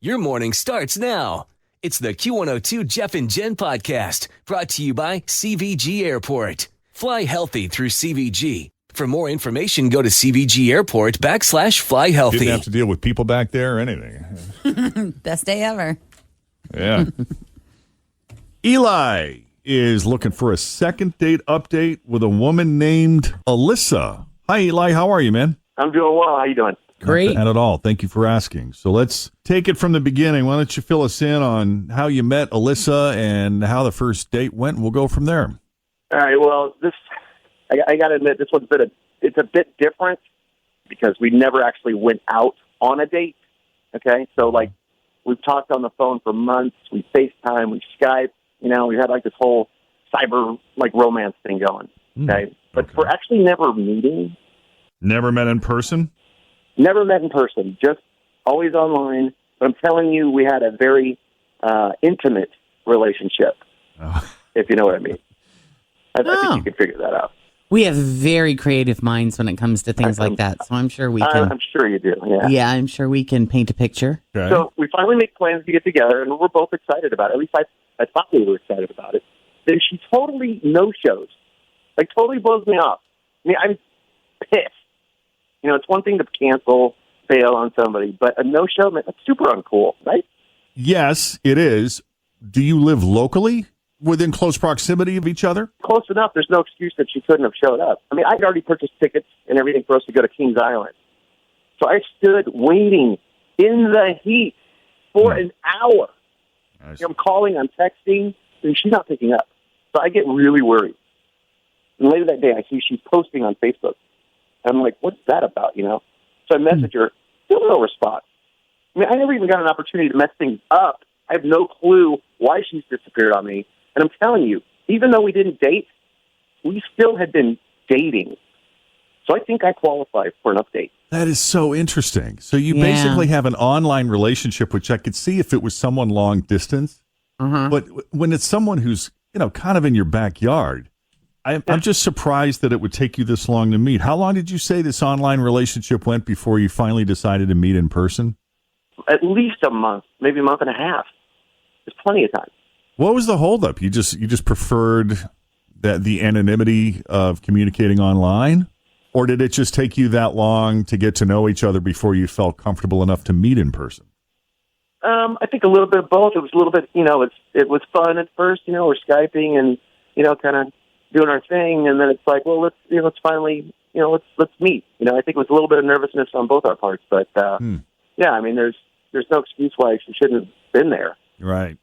Your morning starts now. It's the Q102 Jeff and Jenn podcast brought to you by CVG Airport. Fly healthy through CVG. For more information, go to CVG Airport /fly healthy. Didn't have to deal with people back there or anything. Best day ever. Yeah. Eli is looking for a second date update with a woman named Alyssa. Hi, Eli. How are you, man? I'm doing well. How you doing? Great. Not at all. Thank you for asking. So let's take it from the beginning. Why don't you fill us in on how you met Alyssa and how the first date went? We'll go from there. All right. Well, I got to admit, this one's it's a bit different because we never actually went out on a date. Okay, so like we've talked on the phone for months. We FaceTime, we Skype. You know, we had like this whole cyber like romance thing going. Okay, but we're actually never meeting. Never met in person? Never met in person. Just always online. But I'm telling you, we had a very intimate relationship. Oh. If you know what I mean. I think you can figure that out. We have very creative minds when it comes to things like that, so I'm sure we can. I'm sure you do, yeah. Yeah, I'm sure we can paint a picture. Okay. So we finally make plans to get together, and we're both excited about it. At least I thought we were excited about it. Then she totally no-shows. Like, totally blows me off. I mean, I'm pissed. You know, it's one thing to cancel, bail on somebody, but a no-show, man, that's super uncool, right? Yes, it is. Do you live locally? Within close proximity of each other? Close enough. There's no excuse that she couldn't have showed up. I mean, I'd already purchased tickets and everything for us to go to Kings Island. So I stood waiting in the heat for an hour. I'm calling, I'm texting, and she's not picking up. So I get really worried. And later that day, I see she's posting on Facebook. I'm like, what's that about, you know? So I message her, still no response. I mean, I never even got an opportunity to mess things up. I have no clue why she's disappeared on me. And I'm telling you, even though we didn't date, we still had been dating. So I think I qualify for an update. That is so interesting. So you basically have an online relationship, which I could see if it was someone long distance. But when it's someone who's, you know, kind of in your backyard, I'm just surprised that it would take you this long to meet. How long did you say this online relationship went before you finally decided to meet in person? At least a month, maybe a month and a half. There's plenty of time. What was the holdup? You just preferred the anonymity of communicating online? Or did it just take you that long to get to know each other before you felt comfortable enough to meet in person? I think a little bit of both. It was a little bit, you know, it was fun at first, you know, we're Skyping and, you know, kind of doing our thing. And then it's like, well, let's finally, you know, let's meet. You know, I think it was a little bit of nervousness on both our parts. But, yeah, I mean, there's no excuse why she shouldn't have been there. Right.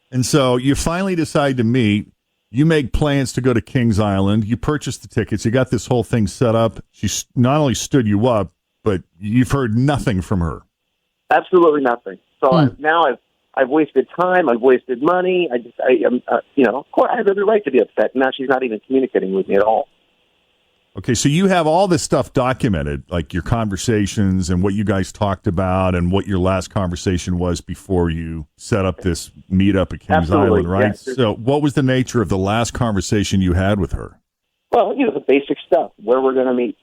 And so you finally decide to meet. You make plans to go to Kings Island. You purchase the tickets. You got this whole thing set up. She not only stood you up, but you've heard nothing from her. Absolutely nothing. So now I've wasted time. I've wasted money. You know, of course, I have every right to be upset. Now she's not even communicating with me at all. Okay, so you have all this stuff documented, like your conversations and what you guys talked about and what your last conversation was before you set up this meetup at Kings Island, right? Yes. So what was the nature of the last conversation you had with her? Well, you know, the basic stuff, where we're going to meet,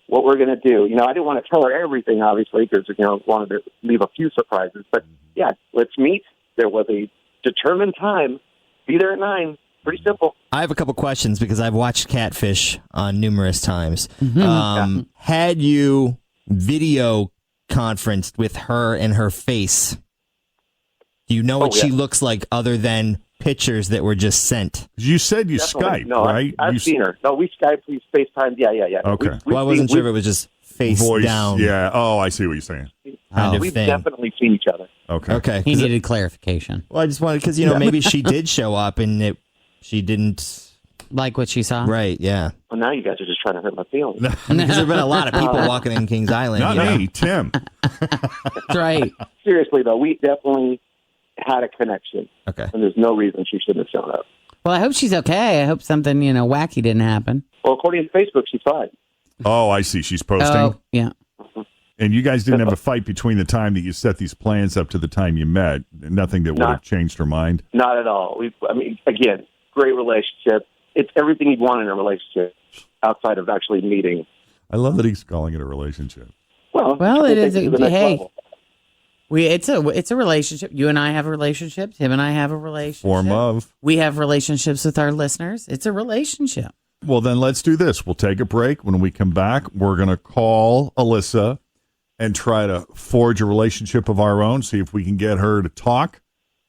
what we're going to do. You know, I didn't want to tell her everything, obviously, because, you know, wanted to leave a few surprises. But, yeah, let's meet. There was a determined time. Be there at 9. Pretty simple. I have a couple questions because I've watched Catfish on numerous times. Had you video conferenced with her and her face? Do you know what she looks like other than pictures that were just sent? You said you Definitely. Skyped, No, right? I've seen her. No, we Skyped, we FaceTimed. Yeah. Okay. Well, I wasn't sure if it was just face Voice, down. yeah. Oh, I see what you're saying. Kind of We've thing. definitely seen each other. Okay. He needed clarification. Well, I just wanted, because, you know, maybe she did show up and she didn't. Like what she saw? Right, yeah. Well, now you guys are just trying to hurt my feelings. Because there have been a lot of people walking in Kings Island. Not me, Tim. That's right. Seriously, though, we definitely had a connection. Okay. And there's no reason she shouldn't have shown up. Well, I hope she's okay. I hope something, you know, wacky didn't happen. Well, according to Facebook, she's fine. Oh, I see. She's posting. Oh, yeah. And you guys didn't have a fight between the time that you set these plans up to the time you met. Nothing that would have changed her mind. Not at all. Again, great relationship. It's everything you'd want in a relationship outside of actually meeting. I love that he's calling it a relationship. Well, Well, it is. to the next Hey, level. It's a relationship. You and I have a relationship. Tim and I have a relationship. Form of. We have relationships with our listeners. It's a relationship. Well, then let's do this. We'll take a break. When we come back, we're going to call Alyssa and try to forge a relationship of our own, see if we can get her to talk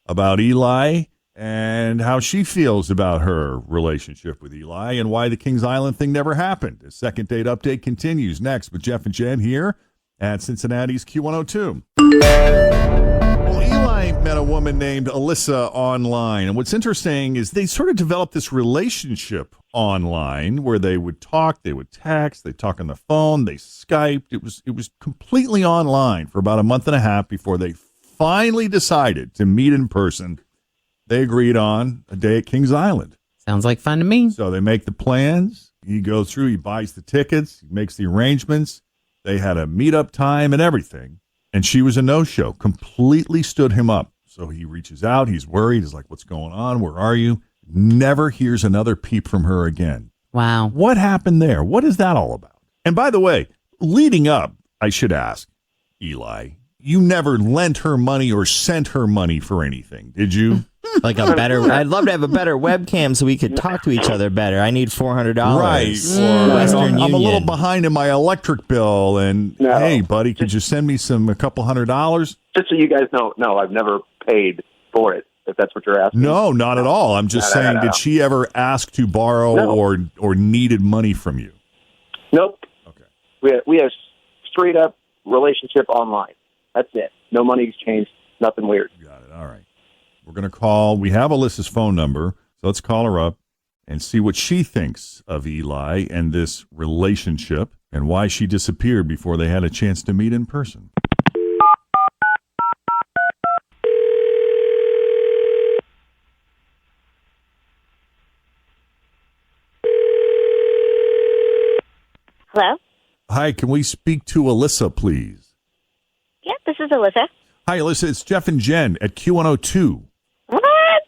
about Eli and how she feels about her relationship with Eli and why the Kings Island thing never happened. The second date update continues next with Jeff and Jen here at Cincinnati's Q102. Well, Eli met a woman named Alyssa online, and what's interesting is they sort of developed this relationship online where they would talk, they would text, they'd talk on the phone, they Skyped. It was completely online for about a month and a half before they finally decided to meet in person. They agreed on a day at Kings Island. Sounds like fun to me. So they make the plans. He goes through, he buys the tickets, he makes the arrangements. They had a meetup time and everything. And she was a no-show, completely stood him up. So he reaches out. He's worried. He's like, what's going on? Where are you? Never hears another peep from her again. Wow. What happened there? What is that all about? And by the way, leading up, I should ask, Eli, you never lent her money or sent her money for anything, did you? Like I'd love to have a better webcam so we could talk to each other better. I need $400. Right. Or Western I'm a little Union. behind in my electric bill. And No. hey, buddy, could you send me a couple $100? Just so you guys know, no, I've never paid for it, if that's what you're asking. No, not at all. I'm just saying, did she ever ask to borrow or needed money from you? Nope. Okay. We have straight up relationship online. That's it. No money exchange, nothing weird. Got it. All right. We're going to call. We have Alyssa's phone number, so let's call her up and see what she thinks of Eli and this relationship and why she disappeared before they had a chance to meet in person. Hello? Hi, can we speak to Alyssa, please? Yeah, this is Alyssa. Hi, Alyssa. It's Jeff and Jen at Q102. What?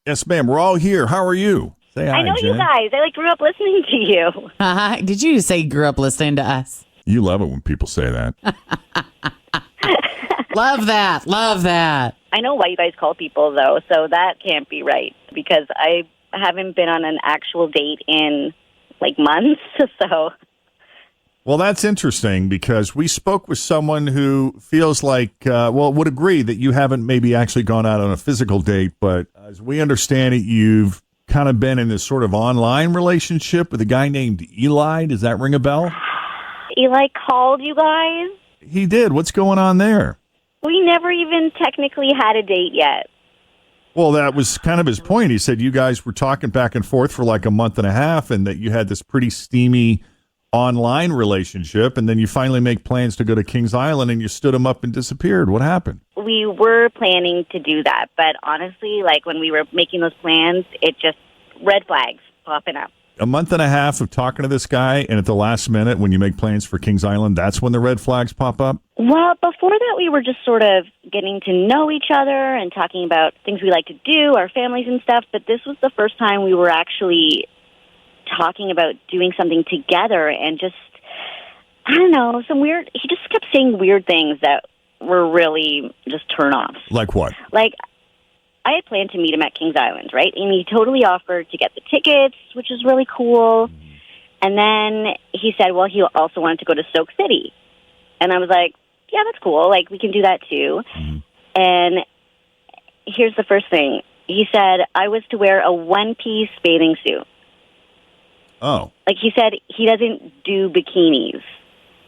Yes, ma'am. We're all here. How are you? Say hi, I know Jen. you guys. I grew up listening to you. Did you say you grew up listening to us? You love it when people say that. Love that. Love that. I know why you guys call people, though, so that can't be right because I haven't been on an actual date in, like, months, so... Well, that's interesting because we spoke with someone who feels like, would agree that you haven't maybe actually gone out on a physical date, but as we understand it, you've kind of been in this sort of online relationship with a guy named Eli. Does that ring a bell? Eli called you guys? He did. What's going on there? We never even technically had a date yet. Well, that was kind of his point. He said you guys were talking back and forth for like a month and a half and that you had this pretty steamy online relationship, and then you finally make plans to go to Kings Island, and you stood him up and disappeared. What happened? We were planning to do that, but honestly, like when we were making those plans, it just red flags popping up. A month and a half of talking to this guy, and at the last minute, when you make plans for Kings Island, that's when the red flags pop up? Well, before that, we were just sort of getting to know each other and talking about things we like to do, our families and stuff, but this was the first time we were actually talking about doing something together and just, I don't know, he just kept saying weird things that were really just turn-offs. Like what? Like, I had planned to meet him at Kings Island, right? And he totally offered to get the tickets, which is really cool. And then he said, well, he also wanted to go to Stoke City. And I was like, yeah, that's cool. Like, we can do that too. And here's the first thing. He said I was to wear a one-piece bathing suit. Oh. Like, he said he doesn't do bikinis.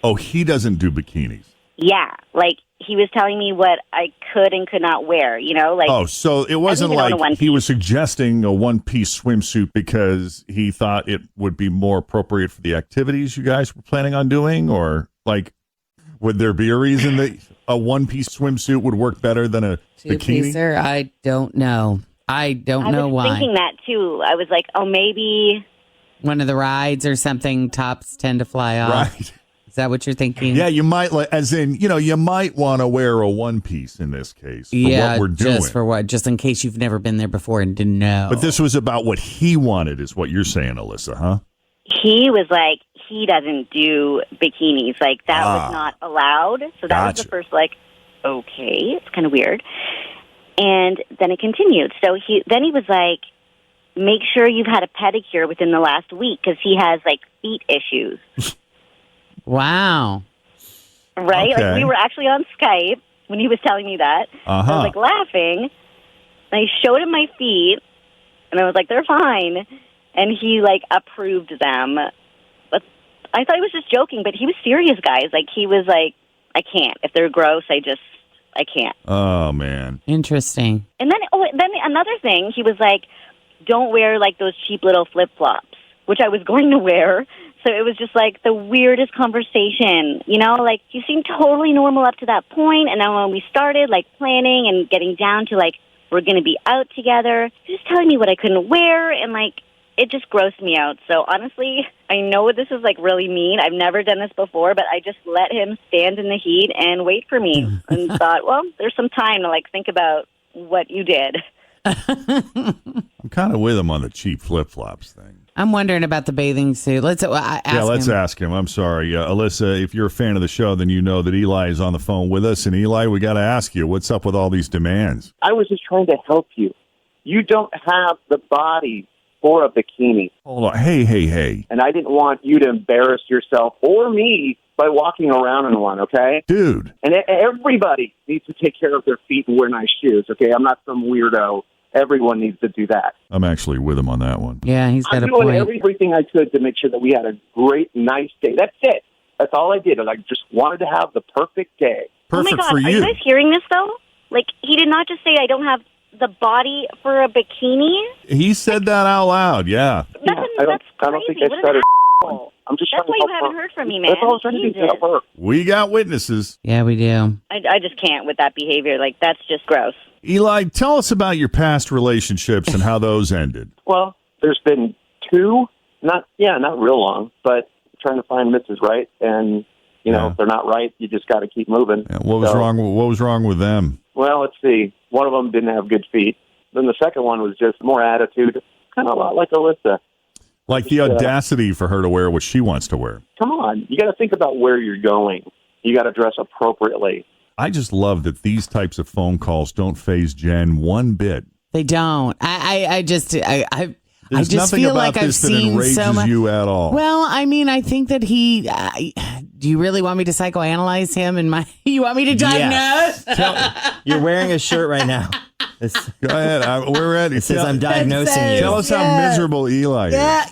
Oh, he doesn't do bikinis. Yeah. Like, he was telling me what I could and could not wear, you know? Like, oh, so it wasn't like he was suggesting a one-piece swimsuit because he thought it would be more appropriate for the activities you guys were planning on doing? Or, like, would there be a reason that a one-piece swimsuit would work better than a bikini? Sir, I don't know. I don't know why. I was thinking that, too. I was like, oh, maybe... One of the rides or something, tops tend to fly off. Right. Is that what you're thinking? Yeah, you might, as in, you might want to wear a one-piece in this case for what we're doing. Just in case you've never been there before and didn't know. But this was about what he wanted is what you're saying, Alyssa, huh? He was like, he doesn't do bikinis. Like, that was not allowed. So that was the first, like, okay, it's kind of weird. And then it continued. So he was like, make sure you've had a pedicure within the last week because he has, like, feet issues. Wow. Right? Okay. Like, we were actually on Skype when he was telling me that. I was, like, laughing. And I showed him my feet, and I was like, they're fine. And he, like, approved them. But I thought he was just joking, but he was serious, guys. Like, he was like, I can't. If they're gross, I can't. Oh, man. Interesting. And then another thing, he was like, don't wear, like, those cheap little flip-flops, which I was going to wear. So it was just, like, the weirdest conversation, you know? Like, you seemed totally normal up to that point, and then when we started, like, planning and getting down to, like, we're going to be out together, he was telling me what I couldn't wear, and, like, it just grossed me out. So, honestly, I know this is, like, really mean. I've never done this before, but I just let him stand in the heat and wait for me and thought, well, there's some time to, like, think about what you did. I'm kind of with him on the cheap flip-flops thing. I'm wondering about the bathing suit. Let's ask him. I'm sorry. Alyssa, if you're a fan of the show, then you know that Eli is on the phone with us. And Eli, we got to ask you, what's up with all these demands? I was just trying to help you. You don't have the body for a bikini. Hold on. Hey. And I didn't want you to embarrass yourself or me by walking around in one, okay? Dude. And everybody needs to take care of their feet and wear nice shoes, okay? I'm not some weirdo. Everyone needs to do that. I'm actually with him on that one. Yeah, he's got I'm a doing point. everything I could to make sure that we had a great, nice day. That's it. That's all I did. And I just wanted to have the perfect day. Perfect oh my God, for you. Are you guys hearing this, though? Like, he did not just say I don't have the body for a bikini. He said that out loud, yeah. That's I don't think I said it. I'm just That's trying why to you help haven't her. heard from me, man. That's all I was trying to do, to help her. We got witnesses. Yeah, we do. I just can't with that behavior. Like, that's just gross. Eli, tell us about your past relationships and how those ended. Well, there's been two, not real long, but trying to find Mrs. Right, and if they're not right, you just got to keep moving. Yeah, what was wrong? What was wrong with them? Well, let's see. One of them didn't have good feet. Then the second one was just more attitude, kind of a lot like Alyssa. Like the audacity for her to wear what she wants to wear. Come on, you got to think about where you're going. You got to dress appropriately. I just love that these types of phone calls don't faze Jen one bit. They don't. I just There's just nothing feel about like this I've that seen enrages so much. you at all. Well, I mean, I think that he. Do you really want me to psychoanalyze him? You want me to diagnose? You're wearing a shirt right now. Go ahead. We're ready. It says I'm diagnosing you. Tell us how miserable Eli is. Yeah.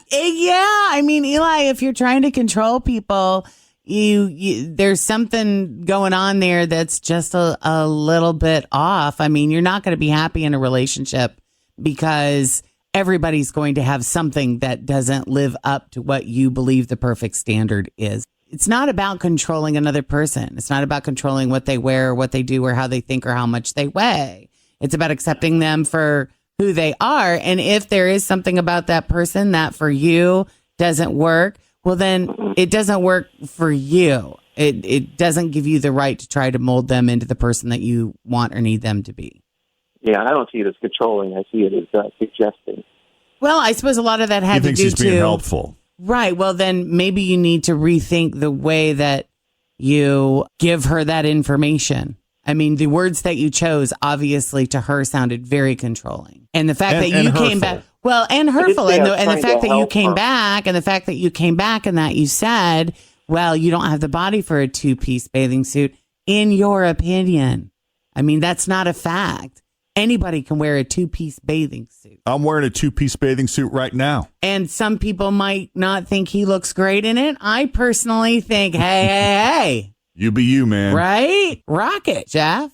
I mean, Eli, if you're trying to control people, you there's something going on there that's just a little bit off. I mean, you're not going to be happy in a relationship because everybody's going to have something that doesn't live up to what you believe the perfect standard is. It's not about controlling another person. It's not about controlling what they wear or what they do or how they think or how much they weigh. It's about accepting them for who they are. And if there is something about that person that for you doesn't work, well, then it doesn't work for you. It doesn't give you the right to try to mold them into the person that you want or need them to be. Yeah, I don't see it as controlling. I see it as suggesting. Well, I suppose a lot of that had to do He thinks he's being helpful. Right. Well, then maybe you need to rethink the way that you give her that information. I mean, the words that you chose, obviously, to her sounded very controlling. And the fact that you came back, well, and hurtful. And the fact that you came back, and the fact that you came back and that you said, well, you don't have the body for a two-piece bathing suit, in your opinion. I mean, that's not a fact. Anybody can wear a two-piece bathing suit. I'm wearing a two-piece bathing suit right now. And some people might not think he looks great in it. I personally think, hey. You be you, man. Right? Rock it, Jeff.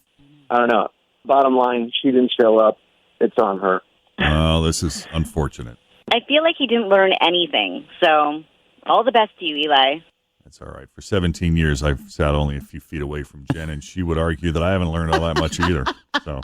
I don't know. Bottom line, she didn't show up. It's on her. Oh, this is unfortunate. I feel like he didn't learn anything. So, all the best to you, Eli. That's all right. For 17 years, I've sat only a few feet away from Jen, and she would argue that I haven't learned all that much either. So,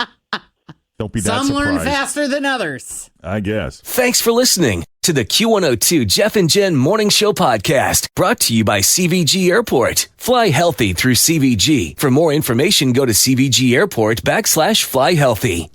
don't be that surprised. Some learn faster than others. I guess. Thanks for listening to the Q102 Jeff and Jen Morning Show podcast, brought to you by CVG Airport. Fly healthy through CVG. For more information, go to CVG Airport /fly healthy.